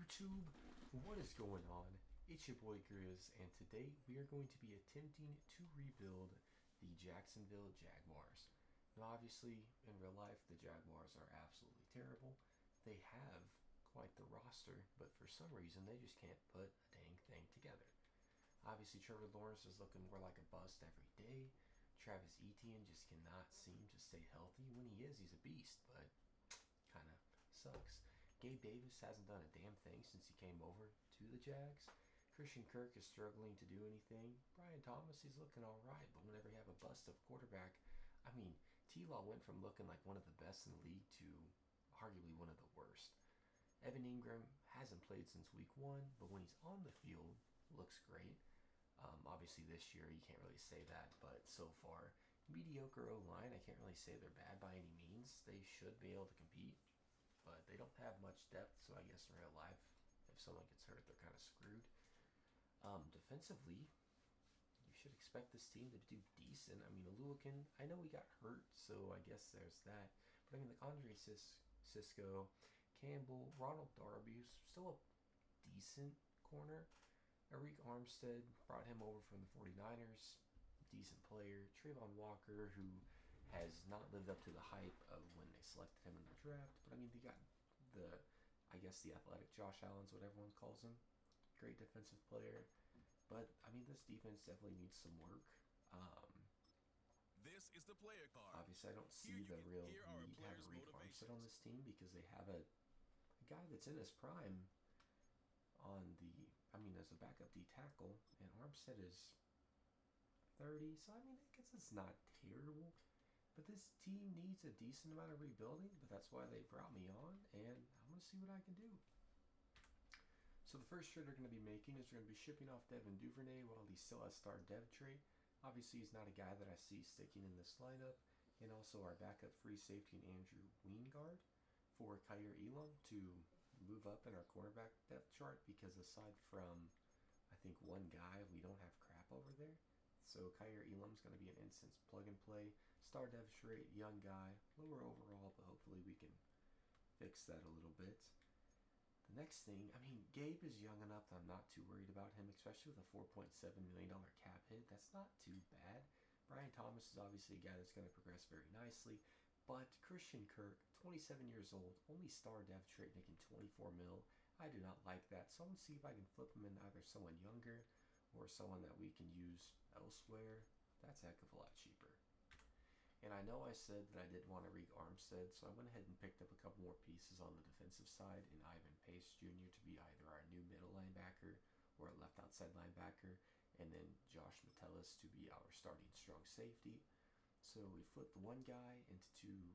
YouTube, what is going on? It's your boy Grizz, and today we are going to be attempting to rebuild the Jacksonville Jaguars. Now, obviously, in real life, the Jaguars are absolutely terrible. They have quite the roster, but for some reason, they just can't put a dang thing together. Obviously, Trevor Lawrence is looking more like a bust every day. Travis Etienne just cannot seem to stay healthy. When he is, he's a beast, but kind of sucks. Gabe Davis hasn't done a damn thing since he came over to the Jags. Christian Kirk is struggling to do anything. Brian Thomas, he's looking all right, but whenever you have a bust of quarterback, I mean, T-Law went from looking like one of the best in the league to arguably one of the worst. Evan Ingram hasn't played since week one, but when he's on the field, looks great. Obviously this year you can't really say that, but so far, mediocre O-line, I can't really say they're bad by any means. They should be able to compete, but they don't have much depth, so I guess in real life, if someone gets hurt, they're kind of screwed. Defensively, you should expect this team to do decent. I mean, Aluakin, I know he got hurt, so I guess there's that. But I mean, like Andre Cisco, Campbell, Ronald Darby's still a decent corner. Arik Armstead, brought him over from the 49ers, decent player. Trayvon Walker, who has not lived up to the hype of when they selected him in the draft. But I mean, they got the athletic Josh Allen's what everyone calls him. Great defensive player. But I mean, this defense definitely needs some work. This is the player card. Obviously, I don't see the real need to have Arik Armstead on this team because they have a guy that's in his prime as a backup D tackle, and Armstead is 30, so I mean, I guess it's not terrible. But this team needs a decent amount of rebuilding, but that's why they brought me on, and I'm going to see what I can do. So the first trade they're going to be making is they're going to be shipping off Devin Duvernay while he still has star dev trait. Obviously, he's not a guy that I see sticking in this lineup. And also our backup free safety and Andrew Weingard for Kaiir Elam to move up in our cornerback depth chart, because aside from, I think, one guy, we don't have crap over there. So Kaiir Elam's going to be an instant plug and play. Star dev trait, young guy, lower overall, but hopefully we can fix that a little bit. The next thing, I mean, Gabe is young enough that I'm not too worried about him, especially with a $4.7 million cap hit. That's not too bad. Brian Thomas is obviously a guy that's going to progress very nicely. But Christian Kirk, 27 years old, only star dev trait, making 24 mil. I do not like that, so I'm going to see if I can flip him into either someone younger or someone that we can use elsewhere. That's a heck of a lot cheaper. And I know I said that I didn't want to Arik Armstead, so I went ahead and picked up a couple more pieces on the defensive side in Ivan Pace Jr. to be either our new middle linebacker or a left outside linebacker, and then Josh Metellus to be our starting strong safety. So we flipped one guy into two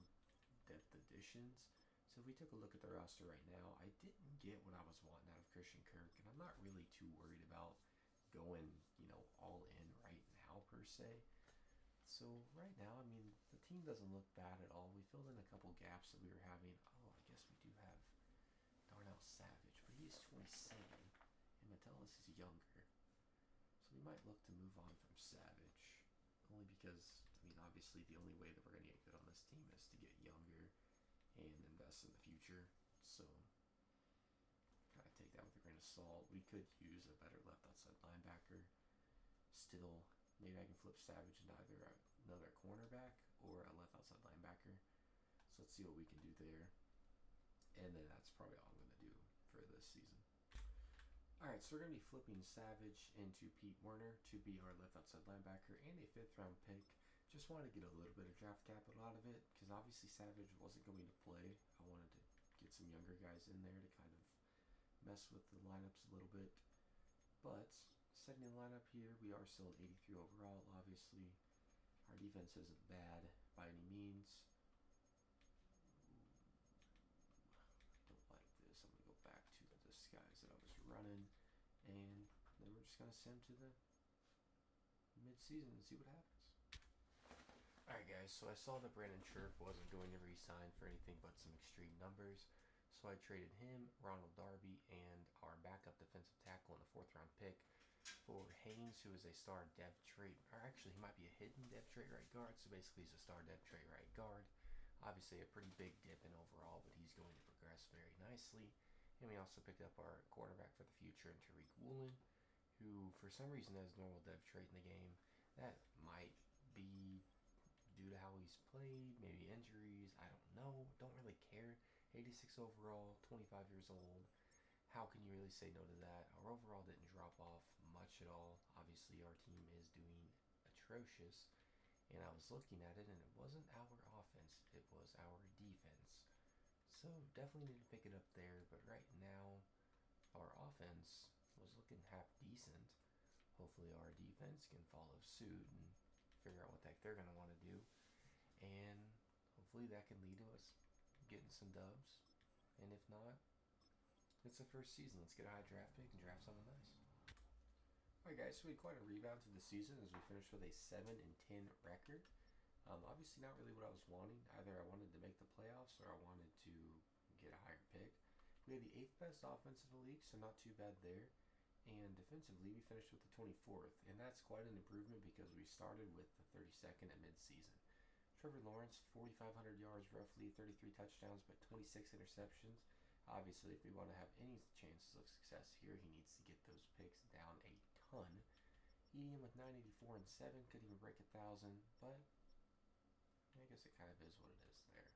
depth additions. So if we took a look at the roster right now, I didn't get what I was wanting out of Christian Kirk, and I'm not really too worried about going, all in right now per se. So right now, I mean, the team doesn't look bad at all. We filled in a couple gaps that we were having. Oh, I guess we do have Darnell Savage, but he's 27, and Metellus is younger. So we might look to move on from Savage. Only because, I mean, obviously the only way that we're going to get good on this team is to get younger and invest in the future. So, gotta take that with a grain of salt. We could use a better left outside linebacker. Still, maybe I can flip Savage into either another cornerback or a left outside linebacker. So let's see what we can do there. And then that's probably all I'm going to do for this season. Alright, so we're going to be flipping Savage into Pete Werner to be our left outside linebacker and a 5th round pick. Just wanted to get a little bit of draft capital out of it, because obviously Savage wasn't going to play. I wanted to get some younger guys in there to kind of mess with the lineups a little bit. But setting the lineup here, we are still at 83 overall, obviously. Our defense isn't bad by any means. Don't like this. I'm going to go back to the disguise that I was running, and then we're just going to send to the mid-season and see what happens. Alright guys, so I saw that Brandon Scherf wasn't going to re-sign for anything but some extreme numbers, so I traded him, Ronald Darby, and our backup defensive tackle in the 4th round pick for Haynes, who is a star dev trait, or actually he might be a hidden dev trait right guard, so basically he's a star dev trait right guard. Obviously a pretty big dip in overall, but he's going to progress very nicely. And we also picked up our quarterback for the future in Tariq Woolen, who for some reason has normal dev trait in the game. That might be due to how he's played, maybe injuries, I don't know, don't really care. 86 overall, 25 years old. How can you really say no to that? Our overall didn't drop off much at all. Obviously, our team is doing atrocious. And I was looking at it, and it wasn't our offense, it was our defense. So definitely need to pick it up there. But right now, our offense was looking half decent. Hopefully our defense can follow suit and figure out what the heck they're going to want to do. And hopefully that can lead to us getting some dubs. And if not, it's the first season. Let's get a high draft pick and draft someone nice. Alright guys, so we had quite a rebound to the season as we finished with a 7-10 record. Obviously not really what I was wanting. Either I wanted to make the playoffs or I wanted to get a higher pick. We had the 8th best offense in the league, so not too bad there. And defensively, we finished with the 24th, and that's quite an improvement because we started with the 32nd at midseason. Trevor Lawrence, 4,500 yards roughly, 33 touchdowns, but 26 interceptions. Obviously, if we want to have any chances of success here, he needs to get those picks down a ton. Etienne with 984 and 7, couldn't even break 1,000, but I guess it kind of is what it is there.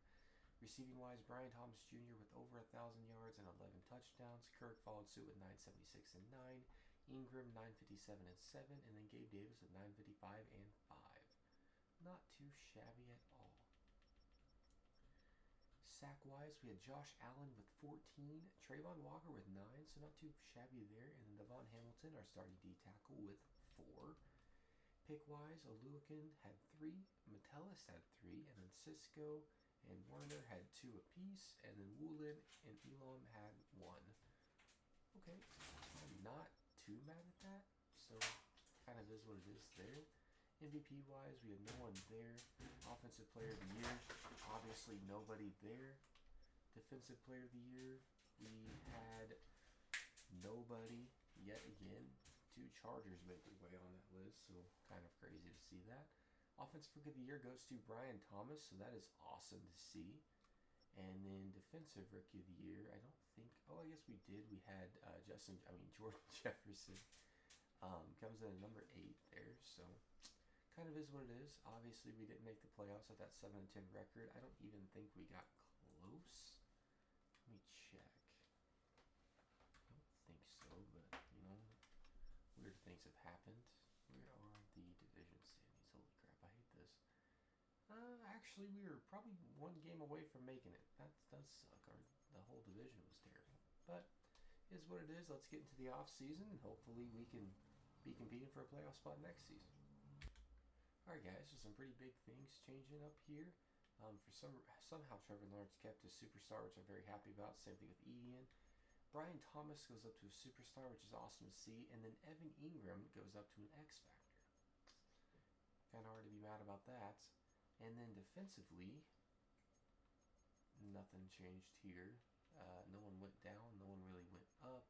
Receiving wise, Brian Thomas Jr. with over 1,000 yards and 11 touchdowns. Kirk followed suit with 976 and 9. Ingram 957 and 7, and then Gabe Davis with 955 and 5. Not too shabby at all. Sack wise, we had Josh Allen with 14, Trayvon Walker with 9, so not too shabby there, and then Devon Hamilton, our starting D tackle, with 4. Pick wise, Oluwakin had 3, Metellus had 3, and then Cisco and Werner had 2 apiece, and then Woolen and Elam had 1. Okay, I'm not too mad at that, so kind of is what it is there. MVP wise, we had no one there. Offensive player of the year, obviously nobody there. Defensive player of the year, we had nobody yet again. 2 Chargers make their way on that list, so kind of crazy to see that. Offensive Rookie of the Year goes to Brian Thomas, so that is awesome to see. And then Defensive Rookie of the Year, I don't think, oh, I guess we did. We had Jordan Jefferson comes in at number 8 there, so kind of is what it is. Obviously, we didn't make the playoffs at that 7-10 record. I don't even think we got close. Let me check. I don't think so, but, weird things have happened. Where are the division standings? Holy crap, I hate this. Actually, we were probably 1 game away from making it. That does suck. The whole division was terrible. But it is what it is. Let's get into the off season, and hopefully we can be competing for a playoff spot next season. Alright guys, so some pretty big things changing up here. Somehow Trevor Lawrence kept his superstar, which I'm very happy about. Same thing with Etienne. Brian Thomas goes up to a superstar, which is awesome to see. And then Evan Ingram goes up to an X Factor. Kind of hard to be mad about that. And then defensively, nothing changed here. No one went down. No one really went up.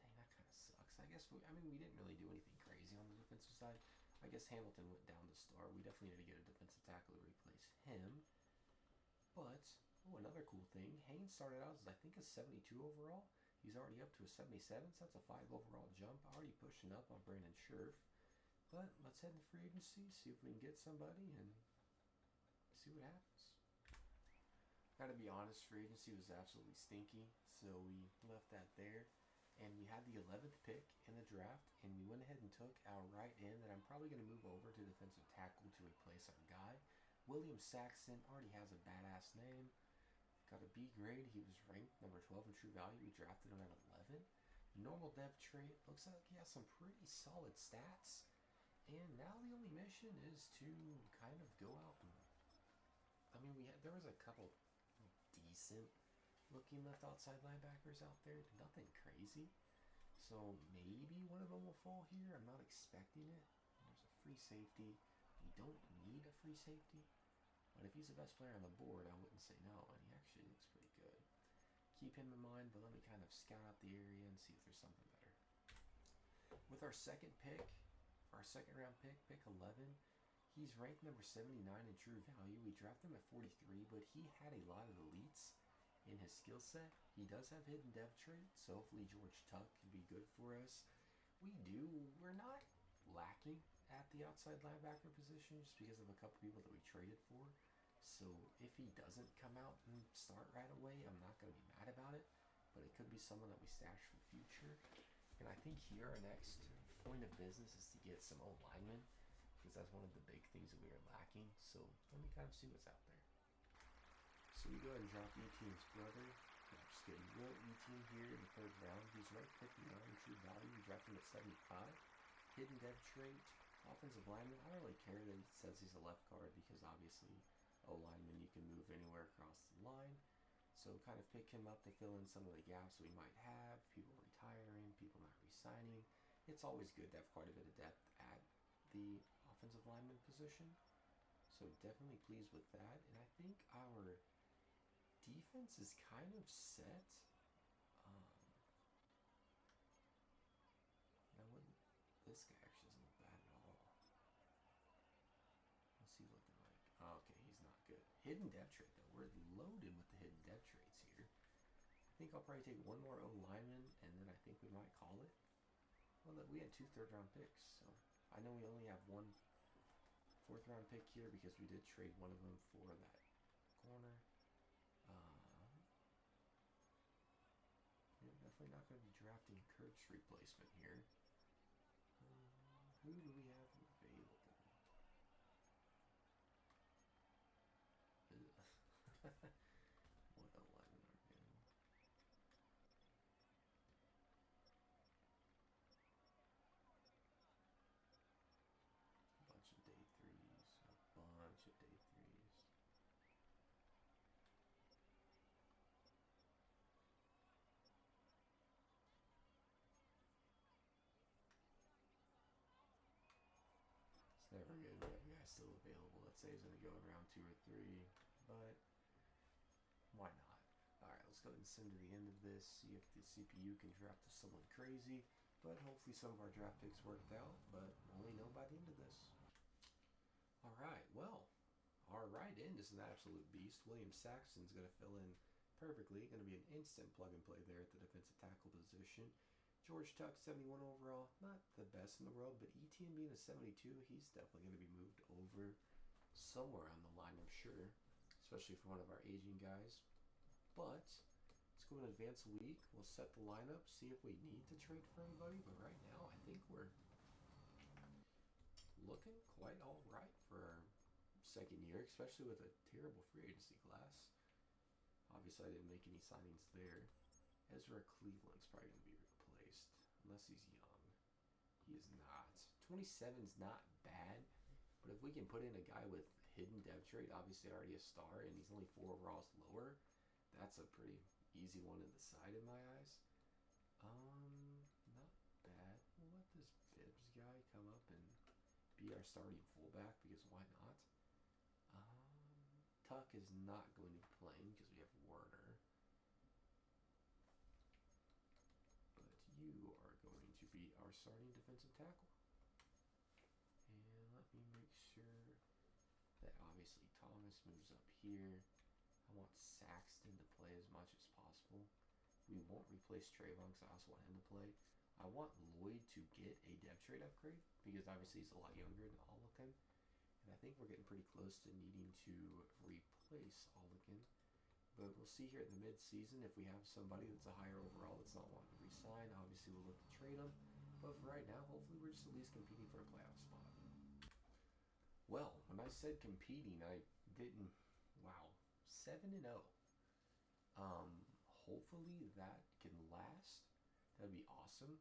Dang, that kind of sucks. I guess, we didn't really do anything crazy on the defensive side. I guess Hamilton went down to star. We definitely need to get a defensive tackle to replace him. But, another cool thing. Haynes started out as, I think, a 72 overall. He's already up to a 77, so that's a 5 overall jump. Already pushing up on Brandon Scherf. But let's head to free agency, see if we can get somebody, and see what happens. Gotta be honest, free agency was absolutely stinky, so we left that there. And we had the 11th pick in the draft, and we went ahead and took our right end that I'm probably going to move over to defensive tackle to replace our guy. William Saxon already has a badass name. Got a B grade. He was ranked number 12 in true value. We drafted him at 11. Normal dev trait. Looks like he has some pretty solid stats. And now the only mission is to kind of go out and... there was a couple decent looking left outside linebackers out there. Nothing crazy. So maybe one of them will fall here. I'm not expecting it. There's a free safety. You don't need a free safety. But if he's the best player on the board, I wouldn't say no. And he actually looks pretty good. Keep him in mind, but let me kind of scout out the area and see if there's something better. With our second pick, our second round pick, pick 11, he's ranked number 79 in true value. We drafted him at 43, but he had a lot of elites. in his skill set. He does have hidden depth traits, so hopefully George Tuck can be good for us. We're not lacking at the outside linebacker position just because of a couple people that we traded for. So if he doesn't come out and start right away, I'm not going to be mad about it. But it could be someone that we stash for the future. And I think here our next point of business is to get some old linemen, because that's one of the big things that we are lacking. So let me kind of see what's out there. So we go ahead and drop Etienne's brother. I'm just kidding. Will Etienne here in the 3rd round. He's ranked 59 true value. We dropped him at 75. Hidden depth trait, offensive lineman. I don't really care that he says he's a left guard because obviously O-lineman you can move anywhere across the line. So kind of pick him up to fill in some of the gaps we might have. People retiring, people not re-signing. It's always good to have quite a bit of depth at the offensive lineman position. So definitely pleased with that. And I think our defense is kind of set. Now, this guy actually doesn't look bad at all. What's he looking like? Oh, okay, he's not good. Hidden depth trait, though. We're loaded with the hidden depth traits here. I think I'll probably take one more O lineman, and then I think we might call it. Well, look, we had 2 third-round picks, so I know we only have 1 4th-round pick here because we did trade one of them for that corner. Yeah, definitely not going to be drafting Kirk's replacement here. Who do we have available? What O linemen are available? A bunch of day 3s. A bunch of day 3s. It's never good to have a guy still available. Let's say he's going to go around 2 or 3, but why not? Alright, let's go ahead and send to the end of this, see if the CPU can draft to someone crazy, but hopefully some of our draft picks worked out, but only know by the end of this. Alright, well, our right end is an absolute beast. William Saxton's going to fill in perfectly. Going to be an instant plug and play there at the defensive tackle position. George Tuck, 71 overall. Not the best in the world, but Etienne being a 72, he's definitely going to be moved over somewhere on the line, I'm sure, especially for one of our aging guys. But let's go and advance a week. We'll set the lineup, see if we need to trade for anybody. But right now, I think we're looking quite all right for our 2nd year, especially with a terrible free agency class. Obviously, I didn't make any signings there. Ezra Cleveland's probably going to be replaced, unless he's young. He is not. 27's not bad, but if we can put in a guy with hidden depth trait, obviously already a star, and he's only 4 overalls lower, that's a pretty easy one to decide in my eyes. Not bad. We'll let this Bibbs guy come up and be our starting fullback, because why not? Tuck is not going to be playing because we have Werner. But you are going to be our starting defensive tackle. And let me make sure that obviously Thomas moves up here. I want Saxton to play as much as possible. We won't replace Trayvon because I also want him to play. I want Lloyd to get a depth trait upgrade because obviously he's a lot younger than Olican. And I think we're getting pretty close to needing to replace Olican. But we'll see here at the mid-season if we have somebody that's a higher overall that's not wanting to re-sign. Obviously, we'll look to trade them. But for right now, hopefully we're just at least competing for a playoff spot. Well, when I said competing, I didn't... Wow. 7-0. Hopefully that can last. That'd be awesome.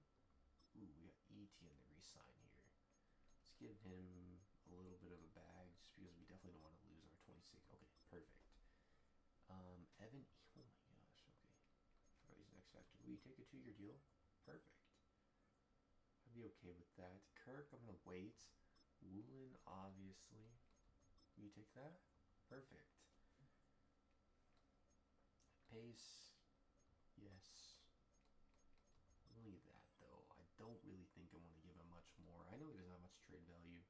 Ooh, we got Etienne to re-sign here. Let's give him a little bit of a bag just because we definitely don't want to lose our 26. Okay, perfect. Evan, oh my gosh, okay. Oh, he's an X Factor. Will you take a 2-year deal? Perfect. I'd be okay with that. Kirk, I'm going to wait. Woolen, obviously. Will you take that? Perfect. Pace, yes. I'll leave that, though. I don't really think I want to give him much more. I know he doesn't have much trade value.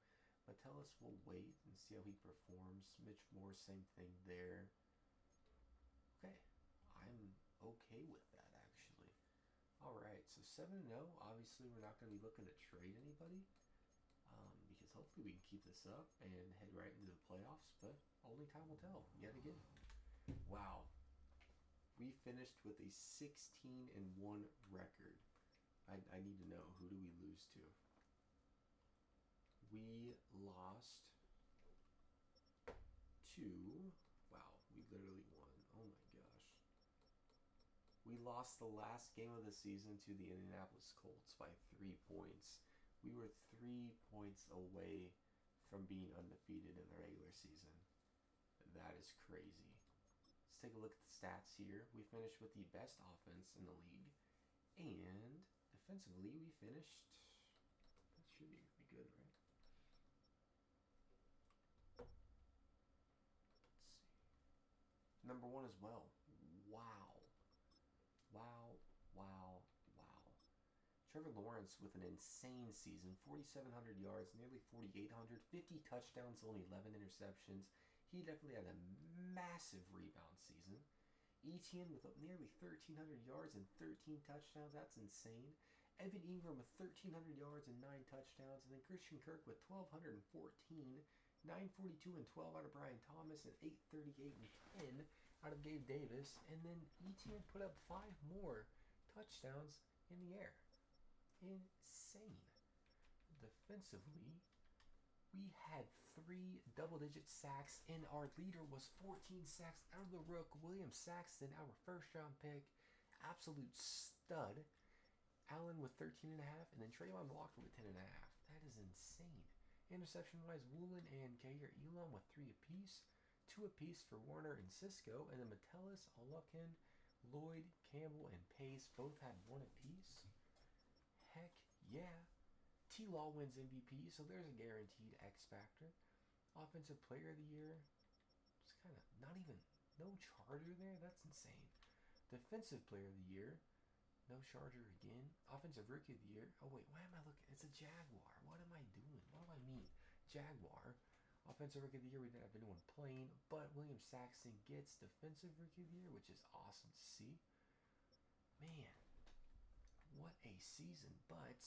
But tell us we'll wait and see how he performs. Mitch Moore, same thing there. Okay. I So 7-0. Obviously, we're not going to be looking to trade anybody because hopefully we can keep this up and head right into the playoffs. But only time will tell. Yet again. Wow. We finished with a 16-1 record. I need to know, who do we lose to? We lost to... Wow, we literally won. Oh my gosh. We lost the last game of the season to the Indianapolis Colts by 3 points. We were 3 points away from being undefeated in the regular season. That is crazy. Let's take a look at the stats here. We finished with the best offense in the league. And defensively, we finished... That should be good, right? Let's see. Number 1 as well. Wow. Wow. Trevor Lawrence with an insane season. 4,700 yards, nearly 4,800. 50 touchdowns, only 11 interceptions. He definitely had a massive rebound season. Etienne with nearly 1,300 yards and 13 touchdowns. That's insane. Evan Ingram with 1,300 yards and 9 touchdowns. And then Christian Kirk with 1,214. 942 and 12 out of Brian Thomas, and 838 and 10 out of Gabe Davis. And then Etienne put up 5 more touchdowns in the air. Insane. Defensively, we had 3 double-digit sacks, and our leader was 14 sacks out of the rook, William Saxton, our first-round pick. Absolute stud. Allen with 13.5, and then Trayvon Walker with 10.5. That is insane. Interception-wise, Woolen and Kair Elam with 3 apiece. 2 apiece for Warner and Cisco, and then Metellus, Olukin, Lloyd, Campbell, and Pace both had 1 apiece. Heck yeah. T-Law wins MVP, so there's a guaranteed X factor. Offensive Player of the Year, just kind of no Charger there. That's insane. Defensive Player of the Year, no Charger again. Offensive Rookie of the Year. Oh wait, why am I looking? It's a Jaguar. What am I doing? What do I mean? Jaguar. Offensive Rookie of the Year, we didn't have anyone playing, but William Saxton gets Defensive Rookie of the Year, which is awesome to see. Man, what a season! But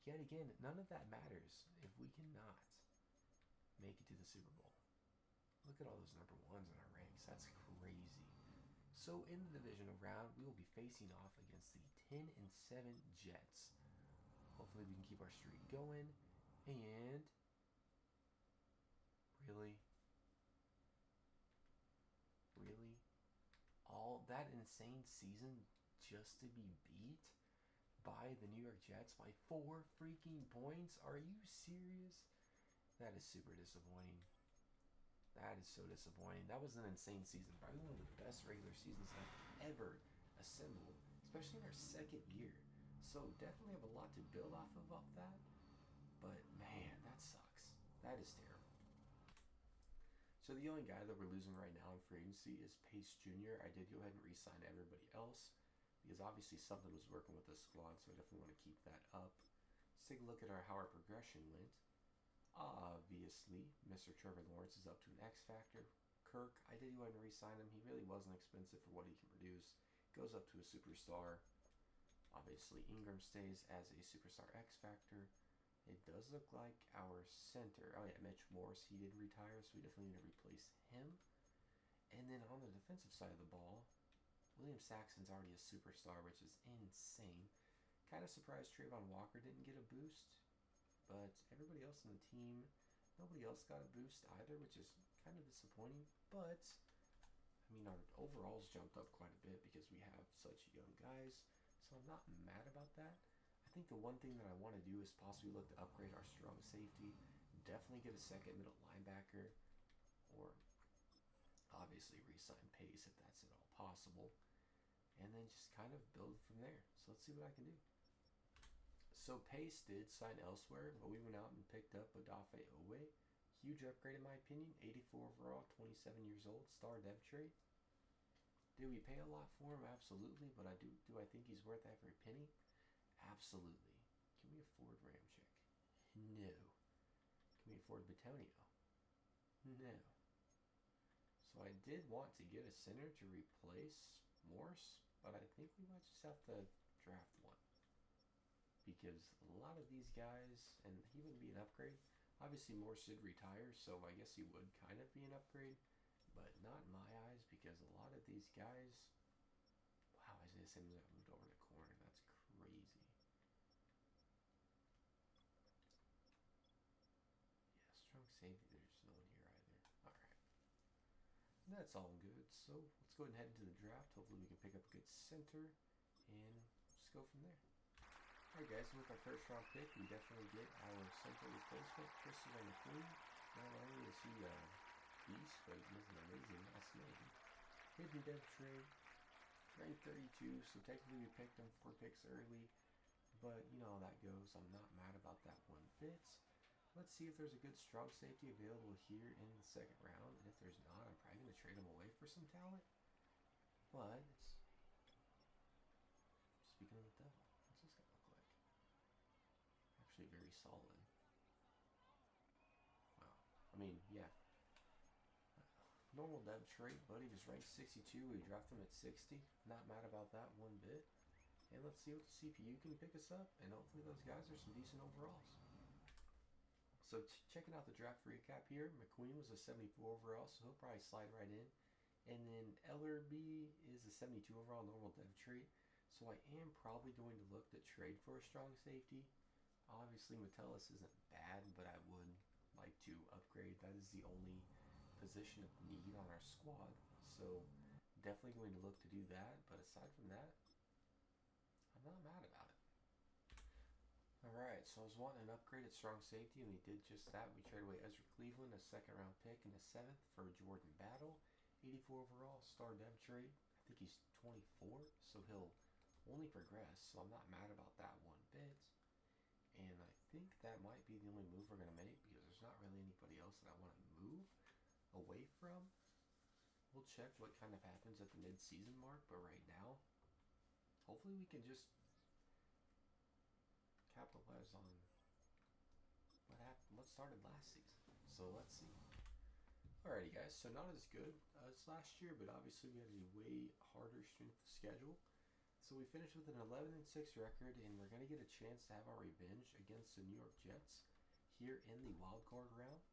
yet again, none of that matters if we cannot make it to the Super Bowl. Look at all those number 1s in our ranks. That's crazy. So in the divisional round, we will be facing off against the 10-7 Jets. Hopefully we can keep our streak going. And really? All that insane season just to be beat by the New York Jets by 4 freaking points? Are you serious? That is super disappointing. That is so disappointing. That was an insane season. Probably one of the best regular seasons I've ever assembled, especially in our second year. So definitely have a lot to build off that. But man, that sucks. That is terrible. So the only guy that we're losing right now in free agency is Pace Jr. I did go ahead and re-sign everybody else, because obviously something was working with the squad, so I definitely want to keep that up. Let's take a look at how our progression went. Obviously, Mr. Trevor Lawrence is up to an X Factor. Kirk, I did go ahead and re-sign him. He really wasn't expensive for what he can produce. Goes up to a superstar. Obviously, Ingram stays as a superstar X Factor. It does look like our center, Mitch Morse, he did retire, so we definitely need to replace him. And then on the defensive side of the ball, William Saxton's already a superstar, which is insane. Kind of surprised Trayvon Walker didn't get a boost, but everybody else on the team, nobody else got a boost either, which is kind of disappointing. But, I mean, our overalls jumped up quite a bit because we have such young guys, so I'm not mad about that. I think the one thing that I want to do is possibly look to upgrade our strong safety. Definitely get a second middle linebacker, or obviously re-sign Pace if that's at all possible, and then just kind of build from there. So let's see what I can do. So Pace did sign elsewhere, but we went out and picked up Odafe Owe. Huge upgrade in my opinion. 84 overall, 27 years old, star dev trait. Did we pay a lot for him? Absolutely, but do I think he's worth every penny? Absolutely. Can we afford Ramchick? No. Can we afford Batonio? No. So I did want to get a center to replace Morse, but I think we might just have to draft one. because a lot of these guys, and he wouldn't be an upgrade. Obviously, Moore should retire, so I guess he would kind of be an upgrade, but not in my eyes because a lot of these guys. Wow, Isaiah Simmons got moved over to corner. That's crazy. Yeah, strong safety. There's no one here either. All right. That's all good. So let's go ahead and head into the draft. Hopefully we can pick up a good center and just go from there. Alright guys, so with our first round pick, we definitely get our center replacement, Christopher McQueen. Not only is he a beast, but he has an amazing last name. Hidden depth trade, ranked 32, so technically we picked him 4 picks early, but you know how that goes. I'm not mad about that one bit. Let's see if there's a good strong safety available here in the second round, and if there's not, I'm probably going to trade him away for some talent. But, speaking of the devil, what's this guy look like? Actually very solid. Wow. I mean, yeah. Normal dev trait, but he was ranked 62. We drafted him at 60. Not mad about that one bit. And let's see what the CPU can pick us up, and hopefully those guys are some decent overalls. So checking out the draft recap here, McQueen was a 74 overall, so he'll probably slide right in. And then Ellerby is a 72 overall normal dev trait. So I am probably going to look to trade for a strong safety. Obviously Metellus isn't bad, but I would like to upgrade. That is the only position of need on our squad. So definitely going to look to do that. But aside from that, I'm not mad about it. Alright, so I was wanting an upgraded strong safety, and we did just that. We traded away Ezra Cleveland, a second round pick in the 7th for Jordan Battle. 84 overall, star dev trait. I think he's 24, so he'll only progress, so I'm not mad about that one bit. And I think that might be the only move we're going to make because there's not really anybody else that I want to move away from. We'll check what kind of happens at the mid-season mark, but right now, hopefully we can just capitalize on what started last season. So let's see. Alrighty guys, so not as good as last year, but obviously we had a way harder strength of schedule. So we finished with an 11-6 record, and we're going to get a chance to have our revenge against the New York Jets here in the wild card round.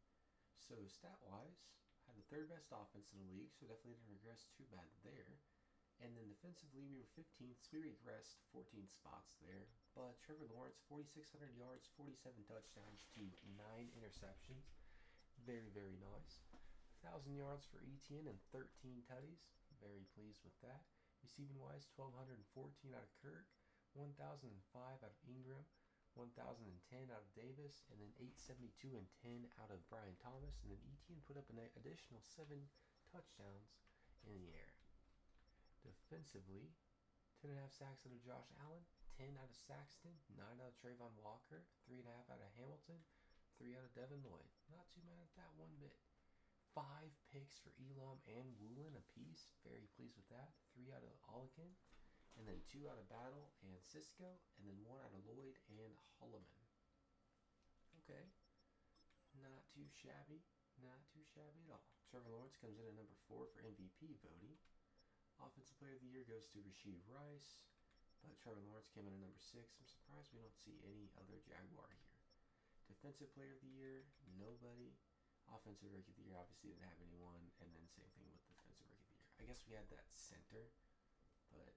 So stat-wise, had the 3rd best offense in the league, so definitely didn't regress too bad there. And then defensively, we were 15th, so we regressed 14 spots there. But Trevor Lawrence, 4,600 yards, 47 touchdowns to 9 interceptions. Very, very nice. 1,000 yards for Etienne and 13 tutties. Very pleased with that. Receiving wise, 1,214 out of Kirk, 1,005 out of Ingram, 1,010 out of Davis, and then 872 and 10 out of Brian Thomas. And then Etienne put up an additional 7 touchdowns in the air. Defensively, 10.5 sacks out of Josh Allen, 10 out of Saxton, 9 out of Trayvon Walker, 3.5 out of Hamilton, 3 out of Devin Lloyd. Not too mad at that one bit. 5 picks for Elam and Woolen apiece. Very pleased with that. 3 out of Olikin, and then 2 out of Battle and Cisco, and then 1 out of Lloyd and Holloman. Okay. Not too shabby. Not too shabby at all. Trevor Lawrence comes in at number 4 for MVP voting. Offensive Player of the Year goes to Rashee Rice, but Trevor Lawrence came in at number 6. I'm surprised we don't see any other Jaguar here. Defensive Player of the Year, nobody. Offensive Rookie of the Year obviously didn't have anyone, and then same thing with Defensive Rookie of the Year. I guess we had that center, but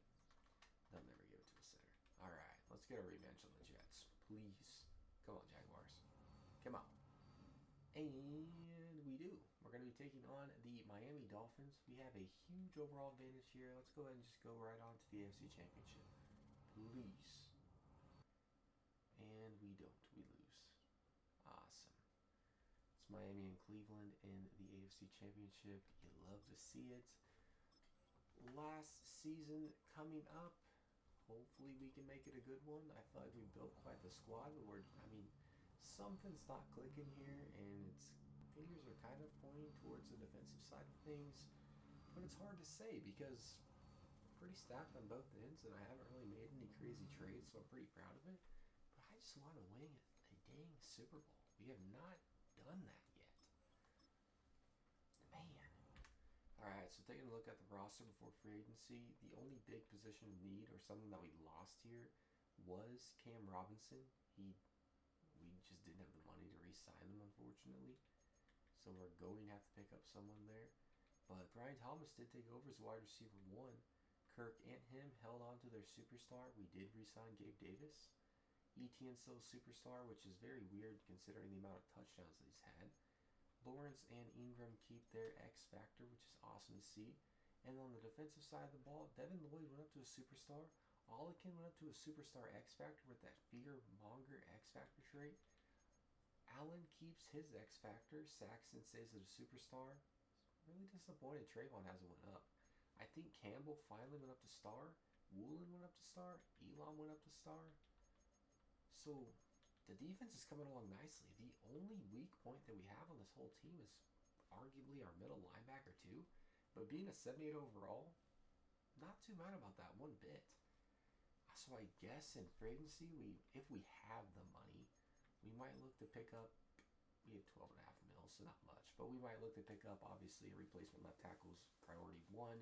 they'll never give it to a center. Alright, let's get a revenge on the Jets. Please. Come on, Jaguars. Come on. And we do. We're going to be taking on the Miami Dolphins. We have a huge overall advantage here. Let's go ahead and just go right on to the AFC Championship. Please. And we don't. We lose. Awesome. It's Miami and Cleveland in the AFC Championship. You love to see it. Last season coming up. Hopefully we can make it a good one. I feel like we built quite the squad. Something's not clicking here, and fingers are kind of pointing towards the defensive side of things. But it's hard to say because I'm pretty stacked on both ends, and I haven't really made any crazy trades, so I'm pretty proud of it. But I just want to win a dang Super Bowl. We have not done that yet. Man. Alright, so taking a look at the roster before free agency, the only big position of need or something that we lost here was Cam Robinson. We just didn't have the money to re-sign him, unfortunately. So we're going to have to pick up someone there. But Brian Thomas did take over as wide receiver one. Kirk and him held on to their superstar. We did re-sign Gabe Davis. Etienne's still a superstar, which is very weird considering the amount of touchdowns that he's had. Lawrence and Ingram keep their X factor, which is awesome to see. And on the defensive side of the ball, Devin Lloyd went up to a superstar. Olikin went up to a superstar X factor with that fear-monger X factor trait. Allen keeps his X factor. Saxon stays as a superstar. Really disappointed Trayvon hasn't went up. I think Campbell finally went up to star. Woolen went up to star. Elam went up to star. So the defense is coming along nicely. The only weak point that we have on this whole team is arguably our middle linebacker too. But being a 78 overall, not too mad about that one bit. So I guess in free agency, if we have the money, we might look to pick up. We have 12.5 mil, so not much. But we might look to pick up, obviously, a replacement left tackle's priority one.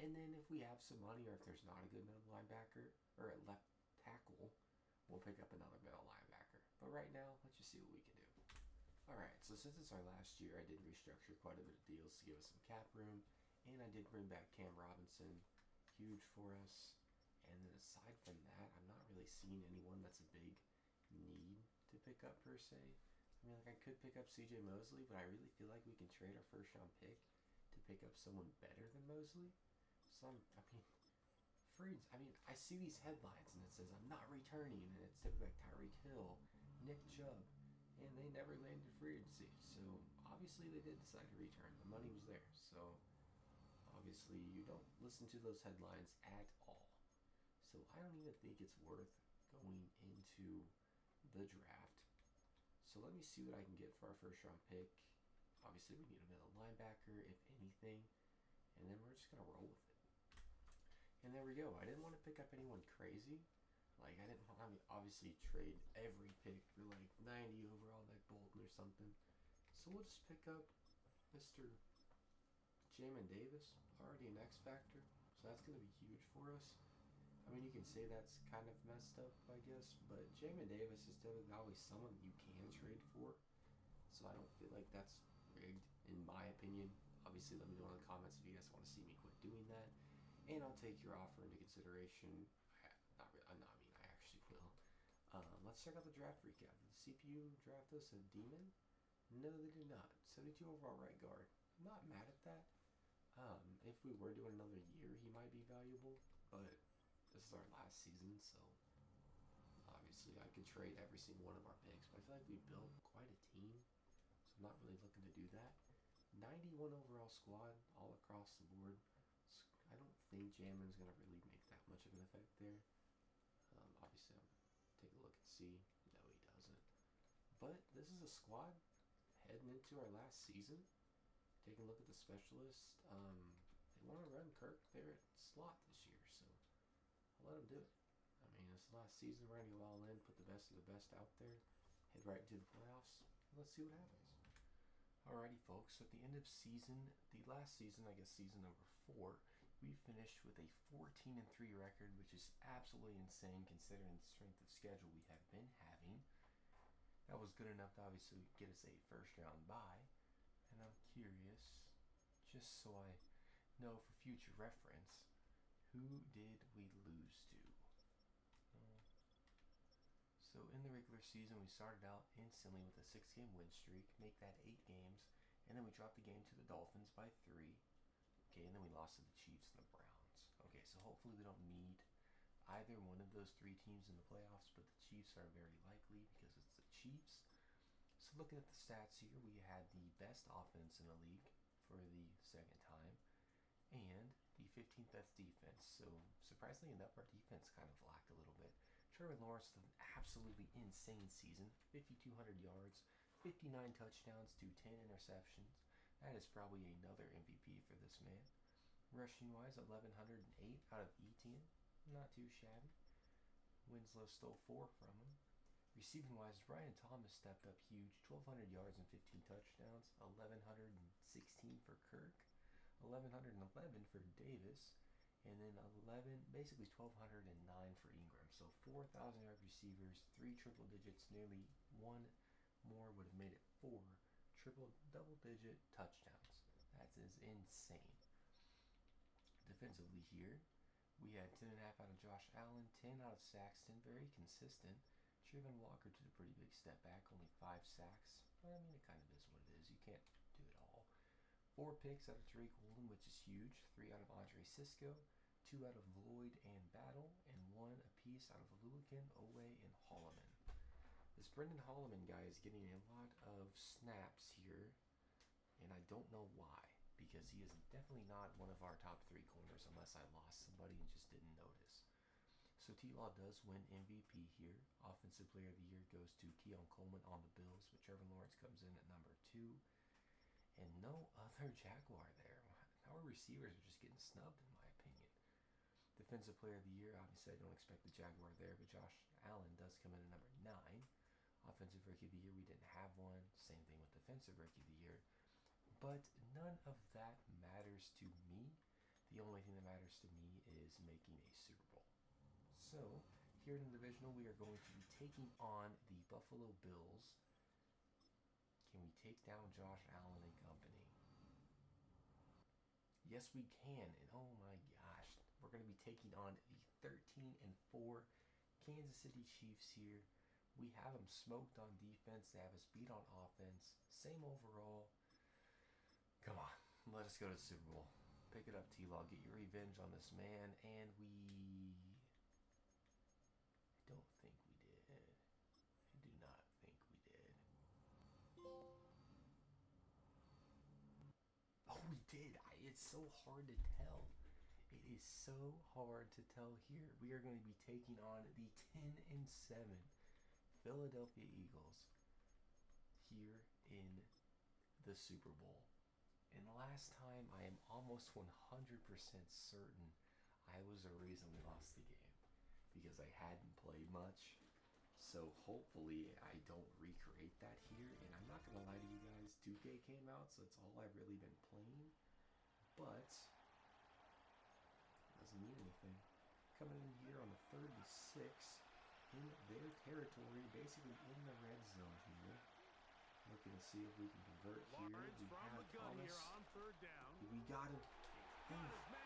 And then if we have some money, or if there's not a good middle linebacker, or a left tackle, we'll pick up another middle linebacker. But right now, let's just see what we can do. Alright, so since it's our last year, I did restructure quite a bit of deals to give us some cap room. And I did bring back Cam Robinson. Huge for us. And then aside from that, I'm not really seeing anyone that's a big need to pick up per se. I mean, like I could pick up CJ Mosley, but I really feel like we can trade our first round pick to pick up someone better than Mosley. So I see these headlines and it says I'm not returning, and it's typically like Tyreek Hill, Nick Chubb, and they never landed free agency. So obviously they did decide to return. The money was there. So obviously you don't listen to those headlines at all. So I don't even think it's worth going into the draft. So let me see what I can get for our first round pick. Obviously we need a middle linebacker, if anything. And then we're just going to roll with it. And there we go. I didn't want to pick up anyone crazy. Like I didn't want to obviously trade every pick for like 90 overall like Bolton or something. So we'll just pick up Mr. Jamin Davis, already an X factor. So that's going to be huge for us. I mean, you can say that's kind of messed up, I guess, but Jamin Davis is typically always someone you can trade for, so I don't feel like that's rigged, in my opinion. Obviously, let me know in the comments if you guys want to see me quit doing that, and I'll take your offer into consideration. I actually will. Let's check out the draft recap. Did the CPU draft us a demon? No, they did not. 72 overall right guard. I'm not mad at that. If we were doing another year, he might be valuable, but this is our last season, so obviously I could trade every single one of our picks, but I feel like we built quite a team, so I'm not really looking to do that. 91 overall squad all across the board. I don't think Jamin's going to really make that much of an effect there. Obviously, I'll take a look and see. No, he doesn't. But this is a squad heading into our last season. Taking a look at the specialists. They want to run Kirk there at slot this year, so I'll let them do it. I mean, it's the last season. We're going to go all in, put the best of the best out there, head right into the playoffs, and let's see what happens. Alrighty, folks. So at the end of the last season, I guess season number 4, we finished with a 14-3 record, which is absolutely insane considering the strength of schedule we have been having. That was good enough to obviously get us a first-round bye. And I'm curious, just so I know for future reference, who did we lose to? So in the regular season, we started out instantly with a 6-game win streak, make that 8 games, and then we dropped the game to the Dolphins by 3. Okay, and then we lost to the Chiefs and the Browns. Okay, so hopefully we don't need either one of those 3 teams in the playoffs, but the Chiefs are very likely because it's the Chiefs. So looking at the stats here, we had the best offense in the league for the second time, and the 15th best defense. So surprisingly enough, our defense kind of lacked a little bit. Trevor Lawrence had an absolutely insane season, 5,200 yards, 59 touchdowns to 10 interceptions. That is probably another MVP for this man. Rushing wise, 1,108 out of Etienne, not too shabby. Winslow stole 4 from him. Receiving wise, Brian Thomas stepped up huge, 1,200 yards and 15 touchdowns, 1,116 for Kirk, 1,111 for Davis, And then 11, basically 1,209 for Ingram. So 4,000 yard receivers, 3 triple digits, nearly one more would have made it 4 double digit touchdowns. That is insane. Defensively here, we had 10.5 out of Josh Allen, 10 out of Saxton, very consistent. Trayvon Walker did a pretty big step back, only 5 sacks. But I mean, it kind of is what it is. You can't do it all. 4 picks out of Drake Woolen, which is huge. 3 out of Andre Cisco, 2 out of Lloyd and Battle, and 1 apiece out of Lulikin, Owe, and Holloman. This Brendan Holloman guy is getting a lot of snaps here, and I don't know why, because he is definitely not one of our top 3 corners unless I lost somebody and just didn't notice. So T-Law does win MVP here. Offensive Player of the Year goes to Keon Coleman on the Bills, but Trevor Lawrence comes in at number 2. And no other Jaguar there. Our receivers are just getting snubbed, in my opinion. Defensive Player of the Year, obviously I don't expect the Jaguar there, but Josh Allen does come in at number 9. Offensive Rookie of the Year, we didn't have one. Same thing with Defensive Rookie of the Year. But none of that matters to me. The only thing that matters to me is making a Super Bowl. So, here in the divisional, we are going to be taking on the Buffalo Bills. Can we take down Josh Allen and company? Yes, we can. And oh my gosh, we're going to be taking on the 13-4 Kansas City Chiefs here. We have them smoked on defense. They have us beat on offense. Same overall. Come on, let us go to the Super Bowl. Pick it up, T-Law. Get your revenge on this man. And I don't think we did. I do not think we did. Oh, we did. It's so hard to tell. It is so hard to tell here. We are going to be taking on the 10-7 Philadelphia Eagles here in the Super Bowl. And last time, I am almost 100% certain I was the reason we lost the game because I hadn't played much. So hopefully I don't recreate that here. And I'm not going to lie to you guys, 2K came out, so it's all I've really been playing. But it doesn't mean anything. Coming in here on the 36 in their territory, basically in the red zone here. Looking to see if we can convert here. We have Thomas. We got him.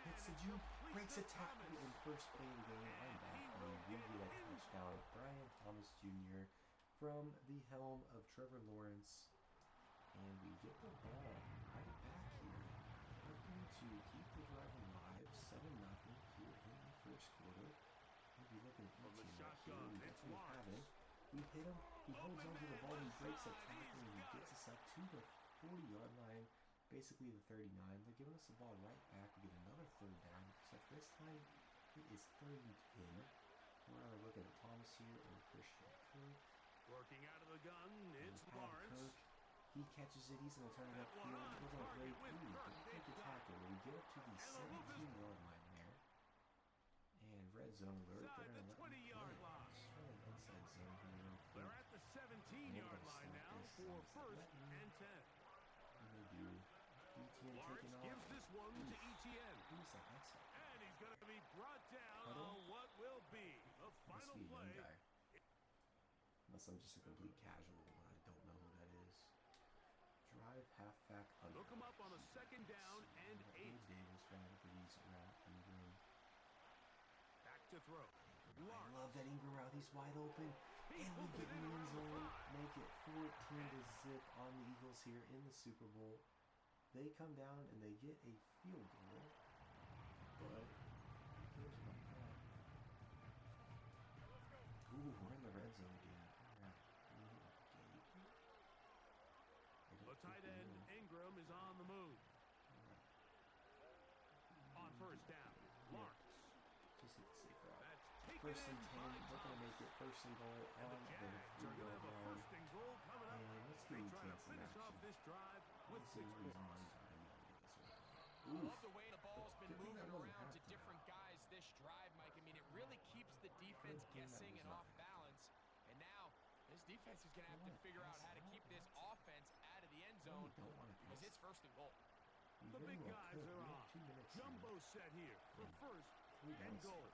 Hits the juke, breaks a tackle in first play of the game. I'm back. And we get a touchdown. Brian Thomas Jr. from the helm of Trevor Lawrence. And we get the ball right back here. Looking to keep the drive alive. 7-0 here in the first quarter. We'll be looking at the right here. We definitely have it. We hit him, he holds on to the ball, he breaks a tackle, and he gets us up to the 40-yard line, basically the 39. They're giving us the ball right back. We get another 3rd down, except this time it is 3rd and 10. We're either looking at Thomas here or Christian Kirk. Working out of the gun, it's Lawrence. He catches it, he's going to turn it upfield. We're going to break through, but we take the tackle. We get up to the 17-yard line there. And red zone alert. They're going to let me play. Inside zone here real quick. They're at the 17-yard line now for 1st and 10. What do they do? ETN Lawrence taking gives off. this one to ETN. Who's that? That's it. And he's going to be brought down Huddle? on what will be the Must final be a young play. guy. Unless I'm just a complete casual and I don't know who that is. Drive, halfback, under. Look him up on a 2nd down and 8. Davis running with the easy route. Ingram. Back to throw. I love that Ingram route. He's wide open. And we get in the end zone. Make it 14-0 on the Eagles here in the Super Bowl. They come down and they get a field goal. But who cares about that? Ooh, we're in the red zone again. Alright. The tight end Ingram is on the move. On 1st down, Lawrence. Just hit the safe route. That's 1st and 10. We're going to make it 1st and goal on the 3-yard line. And let's give him a chance in finish off action. this drive with Let's see 6 what he's points. on. I love the way the ball's been Good thing moving that wasn't around to halftime. different guys this drive, Mike. I mean, it really keeps the defense Good thing that guessing was and not off balance. And now, this defense is going to have to figure out how to keep this offense out of the end zone Don't want to because pass. it's 1st and goal. The big well guys could. are We have on. 2 minutes Jumbo set here for first Three and downs. goal.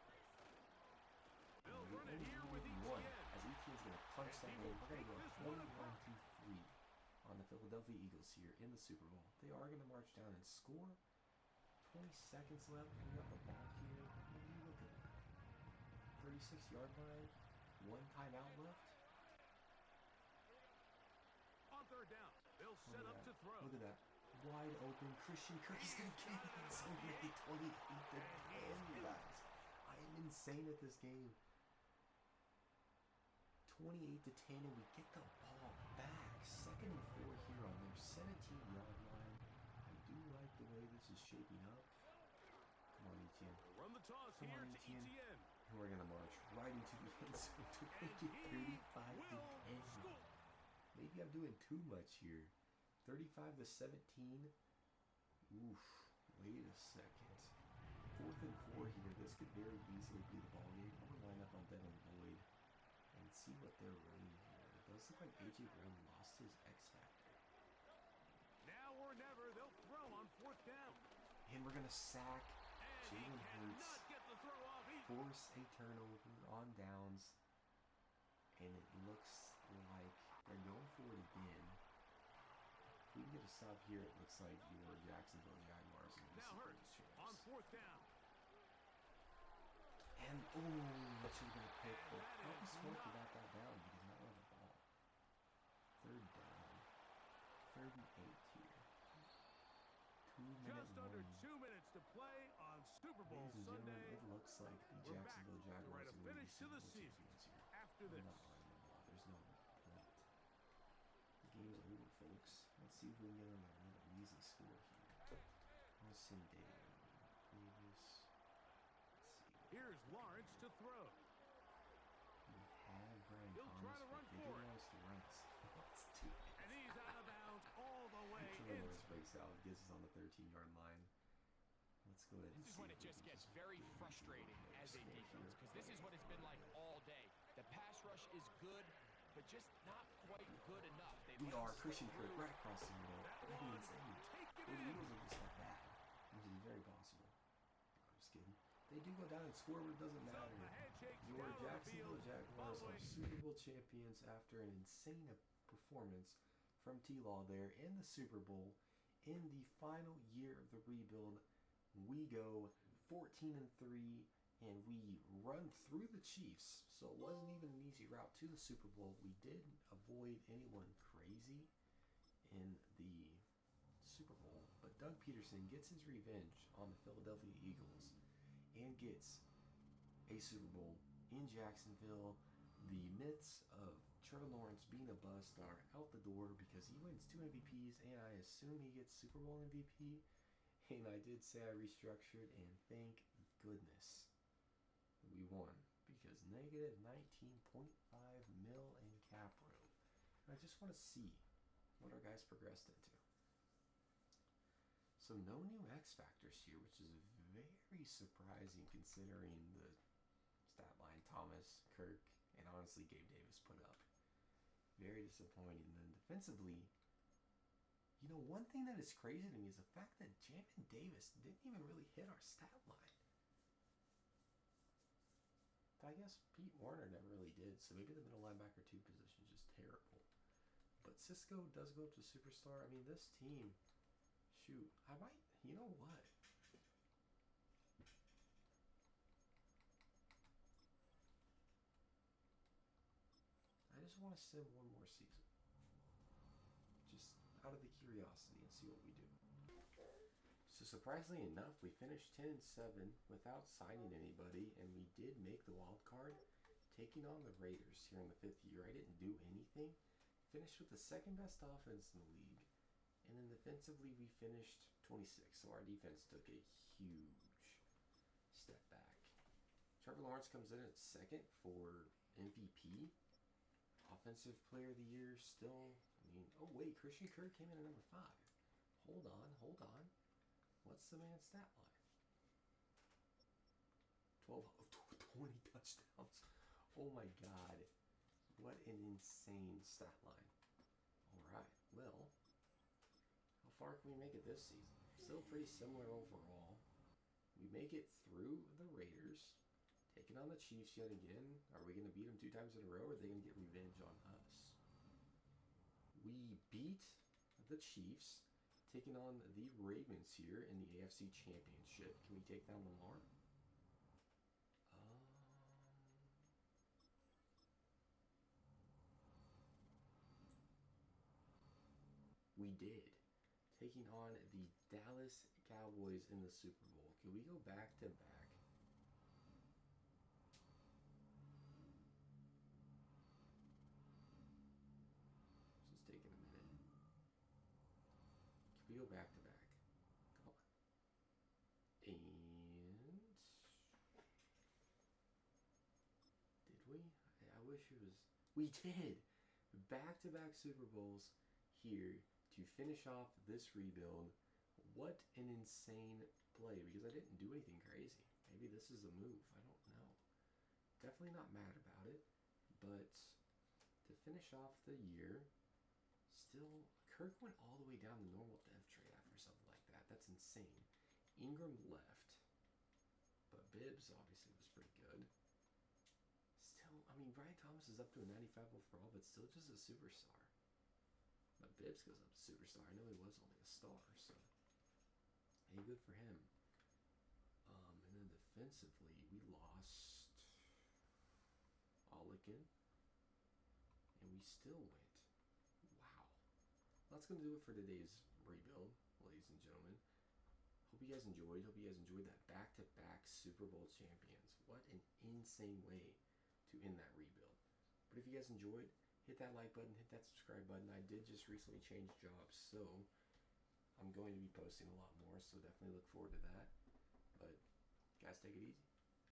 They'll We run it only here need with one, ETN. as ETN's going to punch And that he in. will We're going to take go this one apart. 21-3 on the Philadelphia Eagles here in the Super Bowl. They are going to march down and score. 20 seconds left. We got the ball here. What are you looking at? 36-yard line. One timeout left. On third down, they'll Look set at up that. to throw. Look at that. Wide open. Christian Kirk is going to get it. It's going to be 28 to 10, you guys. I am insane at this game. 28 to 10, and we get the ball back. 2nd and 4 here on their 17-yard line. I do like the way this is shaping up. Come on, ETN. They'll run the toss Come here on, to ETN. ETN. And we're going to march right into the end zone to And make it he 35 to will 10. score. Maybe I'm doing too much here. 35 to 17. Oof. Wait a second. 4th and 4 here. This could very easily be the ball game. I'm going to line up on Devin Lloyd and see what they're running here. It does look like A.J. Brown lost his X factor. Now or never, they'll throw on 4th down. And we're going to sack And he Jalen Hurts, cannot get the throw off either. force a turnover on downs, and it looks like they're going for it again. If we can get a stop here, it looks like your Jacksonville Jaguars are going to Now Super Hurts Bowl on champs. 4th down. And that should have been a pick, but that how is smart to not- bat that down because not on the ball. 3rd down, 38 here. 2-minute Just under warning. 2 minutes to play on Super Bowl Ladies and gentlemen, Sunday. it looks like the We're back Jacksonville to Jaguars write a are going to be finish to Super the Bowl season. champions here. After I'm this. not running the ball. There's no point. The game's over, folks. Let's see if we can get on a real easy score here. Austin Davis. Let's see. Here's Lawrence to throw. We have Brian He'll Thomas, try to but run they for did it. allow us to run it. Let's do it. And he's out of bounds all the way Trevor in. Lawrence breaks out, gets us on the 13-yard line. Let's go ahead and This is see when if it we just can gets very frustrating as a score defense, here. because this is what it's been like all day. The pass rush is good, but just not quite good enough. They We let him are slip Christian Kirk through. right across the middle. That That'd be one, insane. take it The in. Eagles are just that bad, which is very possible. I'm just kidding. They do go down and score, but it doesn't So matter. the handshakes Your down on the Jacksonville field Jaguars are following. Super Bowl champions after an insane performance from T-Law there in the Super Bowl. In the final year of the rebuild, we go 14-3, and we run through the Chiefs. So it wasn't even an easy route to the Super Bowl. We did avoid anyone crazy in the Super Bowl, but Doug Peterson gets his revenge on the Philadelphia Eagles and gets a Super Bowl in Jacksonville. The myths of Trevor Lawrence being a bust are out the door because he wins 2 MVPs, and I assume he gets Super Bowl MVP. And I did say I restructured, and thank goodness we won because negative 19.5 mil in cap room. And I just want to see what our guys progressed into. So no new X factors here, which is very surprising considering the stat line Thomas, Kirk, and honestly Gabe Davis put up. Very disappointing. And then defensively, you know, one thing that is crazy to me is the fact that Jamin Davis didn't even really hit our stat line. But I guess Pete Warner never really did, so maybe the middle linebacker 2 position is just terrible. But Cisco does go up to superstar. I mean, this team, shoot, I might, you know what? I just want to sim one more season. Just out of the curiosity and see what we do. So surprisingly enough, we finished 10-7 without signing anybody, and we did make the wild card, taking on the Raiders here in the 5th year. I didn't do anything. Finished with the 2nd best offense in the league, and then defensively we finished 26. So our defense took a huge step back. Trevor Lawrence comes in at 2nd for MVP. Offensive Player of the Year still. I mean, oh wait, Christian Kirk came in at number 5. Hold on. What's the man's stat line? 20 touchdowns. Oh my God. What an insane stat line. Alright, well, how far can we make it this season? still pretty similar overall. We make it through the Raiders, taking on the Chiefs yet again. Are we going to beat them 2 times in a row, or are they going to get revenge on us? We beat the Chiefs, taking on the Ravens here in the AFC Championship. Can we take down Lamar? We did. Taking on the Dallas Cowboys in the Super Bowl. Can we go back to back? This is taking a minute. Can we go back to back? Come on. And did we? I wish it was. We did. Back-to-back Super Bowls here to finish off this rebuild. What an insane play, because I didn't do anything crazy. Maybe this is a move. I don't know. Definitely not mad about it, but to finish off the year, still, Kirk went all the way down the normal dev trade after something like that. That's insane. Ingram left, but Bibbs obviously was pretty good. Still, I mean, Brian Thomas is up to a 95 overall, but still just a superstar. But Bibbs goes up to superstar. I know he was only a star, so hey, good for him. And then defensively, we lost Olikin, and we still went. Wow. That's going to do it for today's rebuild, ladies and gentlemen. Hope you guys enjoyed. Hope you guys enjoyed that back-to-back Super Bowl champions. What an insane way to end that rebuild. But if you guys enjoyed, hit that like button, hit that subscribe button. I did just recently change jobs, so I'm going to be posting a lot more, so definitely look forward to that. But guys, take it easy.